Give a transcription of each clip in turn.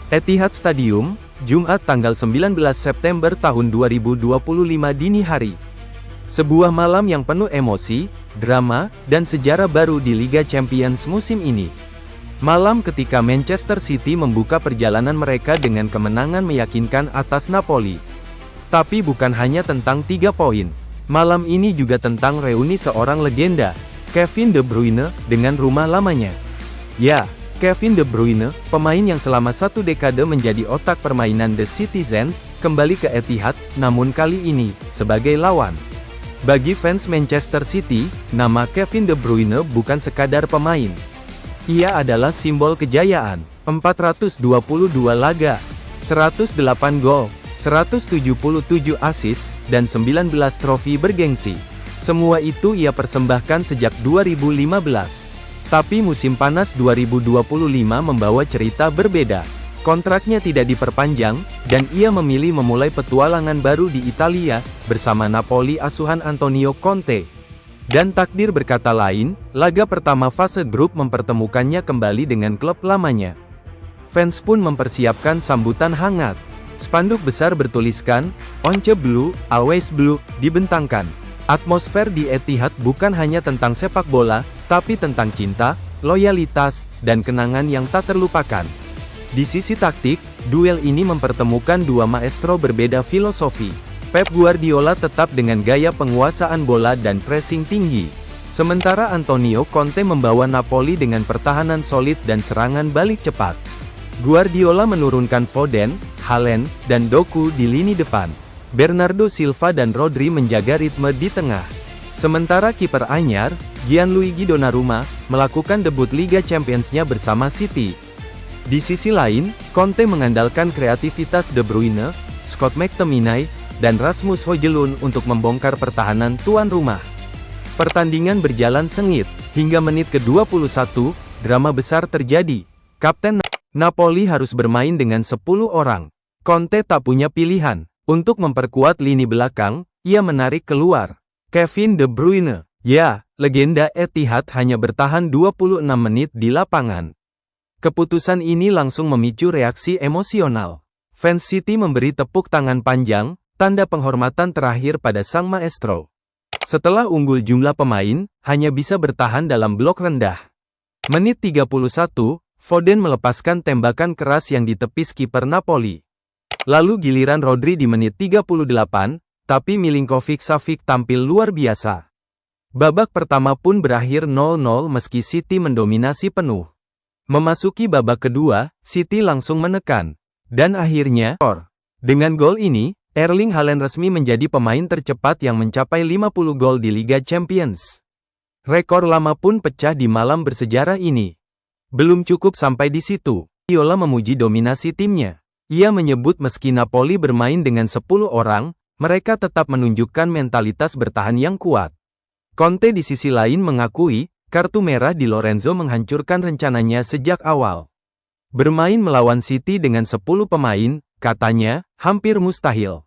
Etihad Stadium, Jumat tanggal 19 September tahun 2025 dini hari. Sebuah malam yang penuh emosi, drama, dan sejarah baru di Liga Champions musim ini. Malam ketika Manchester City membuka perjalanan mereka dengan kemenangan meyakinkan atas Napoli. Tapi bukan hanya tentang 3 poin. Malam ini juga tentang reuni seorang legenda, Kevin De Bruyne, dengan rumah lamanya. Ya, Kevin De Bruyne, pemain yang selama 1 dekade menjadi otak permainan The Citizens, kembali ke Etihad, namun kali ini, sebagai lawan. Bagi fans Manchester City, nama Kevin De Bruyne bukan sekadar pemain. Ia adalah simbol kejayaan, 422 laga, 108 gol, 177 assist, dan 19 trofi bergengsi. Semua itu ia persembahkan sejak 2015. Tapi musim panas 2025 membawa cerita berbeda. Kontraknya tidak diperpanjang, dan ia memilih memulai petualangan baru di Italia, bersama Napoli asuhan Antonio Conte. Dan takdir berkata lain, laga pertama fase grup mempertemukannya kembali dengan klub lamanya. Fans pun mempersiapkan sambutan hangat. Spanduk besar bertuliskan, "Once Blue, Always Blue," dibentangkan. Atmosfer di Etihad bukan hanya tentang sepak bola, tapi tentang cinta, loyalitas, dan kenangan yang tak terlupakan. Di sisi taktik, duel ini mempertemukan dua maestro berbeda filosofi. Pep Guardiola tetap dengan gaya penguasaan bola dan pressing tinggi. Sementara Antonio Conte membawa Napoli dengan pertahanan solid dan serangan balik cepat. Guardiola menurunkan Foden, Haaland, dan Doku di lini depan. Bernardo Silva dan Rodri menjaga ritme di tengah. Sementara kiper anyar, Gianluigi Donnarumma, melakukan debut Liga Champions-nya bersama City. Di sisi lain, Conte mengandalkan kreativitas De Bruyne, Scott McTominay, dan Rasmus Højlund untuk membongkar pertahanan tuan rumah. Pertandingan berjalan sengit, hingga menit ke-21, drama besar terjadi. Kapten Napoli harus bermain dengan 10 orang. Conte tak punya pilihan. Untuk memperkuat lini belakang, ia menarik keluar Kevin De Bruyne. Ya, legenda Etihad hanya bertahan 26 menit di lapangan. Keputusan ini langsung memicu reaksi emosional. Fans City memberi tepuk tangan panjang, tanda penghormatan terakhir pada sang maestro. Setelah unggul jumlah pemain, hanya bisa bertahan dalam blok rendah. Menit 31, Foden melepaskan tembakan keras yang ditepis kiper Napoli. Lalu giliran Rodri di menit 38, tapi Milinkovic-Savic tampil luar biasa. Babak pertama pun berakhir 0-0 meski City mendominasi penuh. Memasuki babak kedua, City langsung menekan. Dan akhirnya, dengan gol ini, Erling Haaland resmi menjadi pemain tercepat yang mencapai 50 gol di Liga Champions. Rekor lama pun pecah di malam bersejarah ini. Belum cukup sampai di situ, Guardiola memuji dominasi timnya. Ia menyebut meski Napoli bermain dengan 10 orang, mereka tetap menunjukkan mentalitas bertahan yang kuat. Conte di sisi lain mengakui, kartu merah di Lorenzo menghancurkan rencananya sejak awal. Bermain melawan City dengan 10 pemain, katanya, hampir mustahil.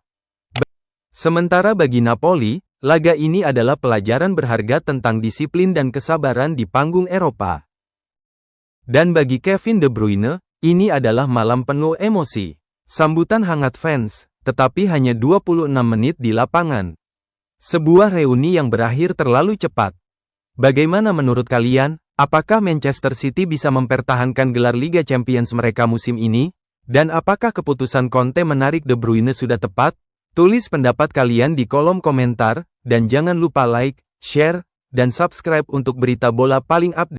Sementara bagi Napoli, laga ini adalah pelajaran berharga tentang disiplin dan kesabaran di panggung Eropa. Dan bagi Kevin De Bruyne, ini adalah malam penuh emosi. Sambutan hangat fans, tetapi hanya 26 menit di lapangan. Sebuah reuni yang berakhir terlalu cepat. Bagaimana menurut kalian? Apakah Manchester City bisa mempertahankan gelar Liga Champions mereka musim ini? Dan apakah keputusan Conte menarik De Bruyne sudah tepat? Tulis pendapat kalian di kolom komentar, dan jangan lupa like, share, dan subscribe untuk berita bola paling update.